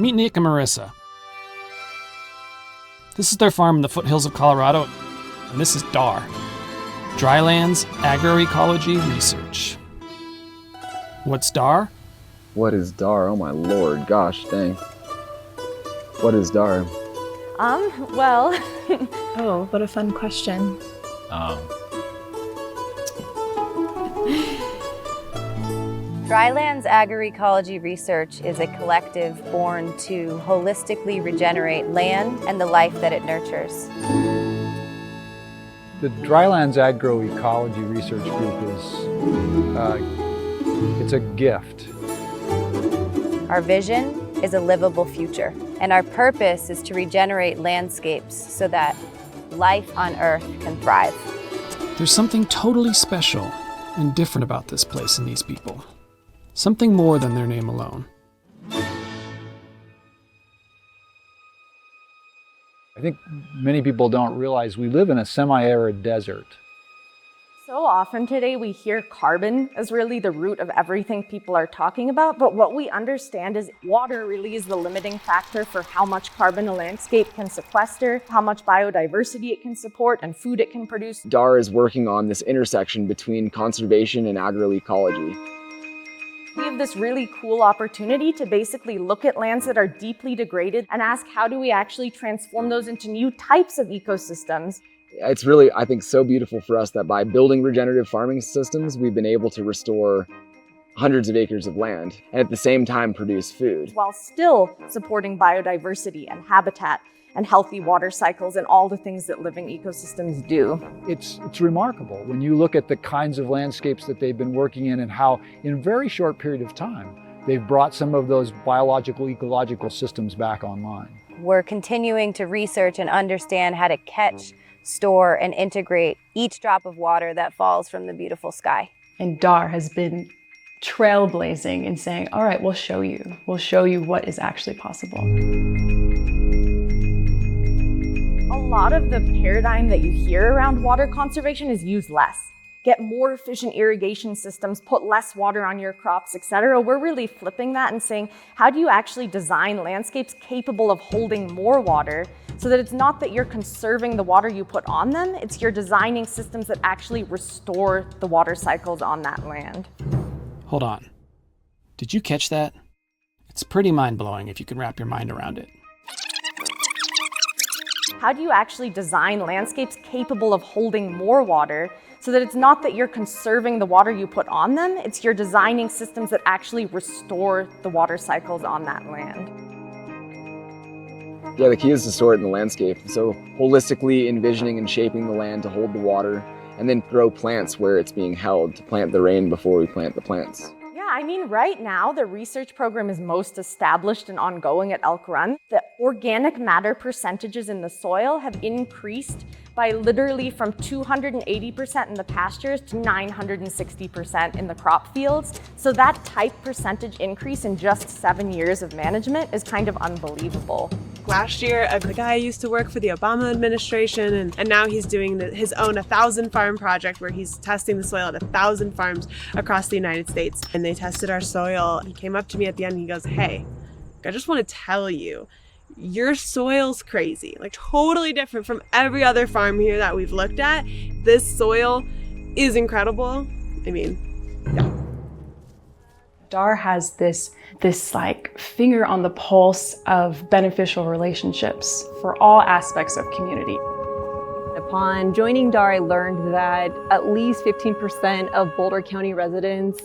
Meet Nick and Marissa. This is their farm in the foothills of Colorado, and this is DAR, Drylands Agroecology Research. What's DAR? What is DAR? Oh my lord, gosh dang. What is DAR? Well... Oh, what a fun question. Drylands Agroecology Research is a collective born to holistically regenerate land and the life that it nurtures. The Drylands Agroecology Research Group it's a gift. Our vision is a livable future, and our purpose is to regenerate landscapes so that life on Earth can thrive. There's something totally special and different about this place and these people. Something more than their name alone. I think many people don't realize we live in a semi-arid desert. So often today we hear carbon as really the root of everything people are talking about, but what we understand is water really is the limiting factor for how much carbon a landscape can sequester, how much biodiversity it can support, and food it can produce. DAR is working on this intersection between conservation and agroecology. We have this really cool opportunity to basically look at lands that are deeply degraded and ask how do we actually transform those into new types of ecosystems. It's really, I think, so beautiful for us that by building regenerative farming systems, we've been able to restore hundreds of acres of land and at the same time produce food. While still supporting biodiversity and habitat and healthy water cycles and all the things that living ecosystems do. It's remarkable when you look at the kinds of landscapes that they've been working in and how in a very short period of time they've brought some of those biological, ecological systems back online. We're continuing to research and understand how to catch, store, and integrate each drop of water that falls from the beautiful sky. And DAR has been trailblazing in saying, all right, we'll show you what is actually possible. A lot of the paradigm that you hear around water conservation is use less. Get more efficient irrigation systems, put less water on your crops, etc. We're really flipping that and saying, how do you actually design landscapes capable of holding more water so that it's not that you're conserving the water you put on them, it's you're designing systems that actually restore the water cycles on that land. Hold on. Did you catch that? It's pretty mind-blowing if you can wrap your mind around it. How do you actually design landscapes capable of holding more water so that it's not that you're conserving the water you put on them, it's you're designing systems that actually restore the water cycles on that land? Yeah, the key is to store it in the landscape. So holistically envisioning and shaping the land to hold the water and then grow plants where it's being held, to plant the rain before we plant the plants. I mean, right now, the research program is most established and ongoing at Elk Run. The organic matter percentages in the soil have increased by literally from 280% in the pastures to 960% in the crop fields. So that type percentage increase in just 7 years of management is kind of unbelievable. Last year, a guy used to work for the Obama administration, and now he's doing his own 1,000 farm project where he's testing the soil at 1,000 farms across the United States. And they tested our soil. He came up to me at the end and he goes, hey, I just want to tell you, your soil's crazy, like totally different from every other farm here that we've looked at. This soil is incredible. I mean, yeah. DAR has this like finger on the pulse of beneficial relationships for all aspects of community. Upon joining DAR, I learned that at least 15% of Boulder County residents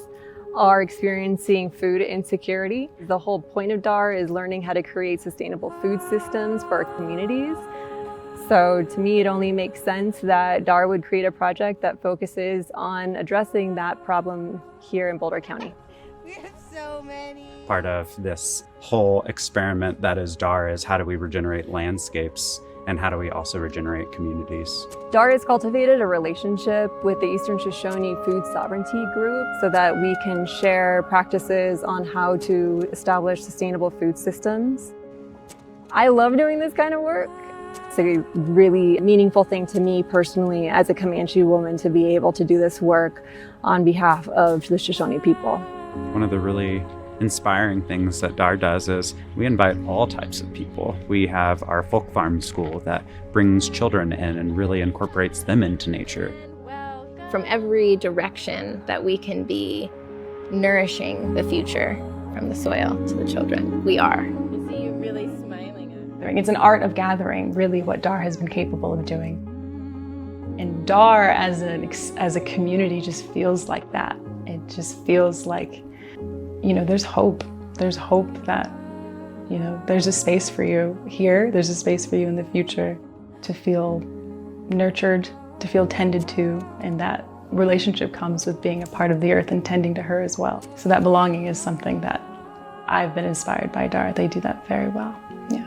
are experiencing food insecurity. The whole point of DAR is learning how to create sustainable food systems for our communities. So to me, it only makes sense that DAR would create a project that focuses on addressing that problem here in Boulder County. We have so many. Part of this whole experiment that is DAR is how do we regenerate landscapes and how do we also regenerate communities? DAR has cultivated a relationship with the Eastern Shoshone Food Sovereignty Group so that we can share practices on how to establish sustainable food systems. I love doing this kind of work. It's a really meaningful thing to me personally as a Comanche woman to be able to do this work on behalf of the Shoshone people. One of the really inspiring things that DAR does is we invite all types of people. We have our folk farm school that brings children in and really incorporates them into nature. From every direction that we can be nourishing the future, from the soil to the children, we are. I see you really smiling. It's an art of gathering, really, what DAR has been capable of doing. And DAR as a community just feels like that. It just feels like, you know, there's hope. There's hope that, you know, there's a space for you here, there's a space for you in the future to feel nurtured, to feel tended to, and that relationship comes with being a part of the earth and tending to her as well. So that belonging is something that I've been inspired by DAR. They do that very well. Yeah.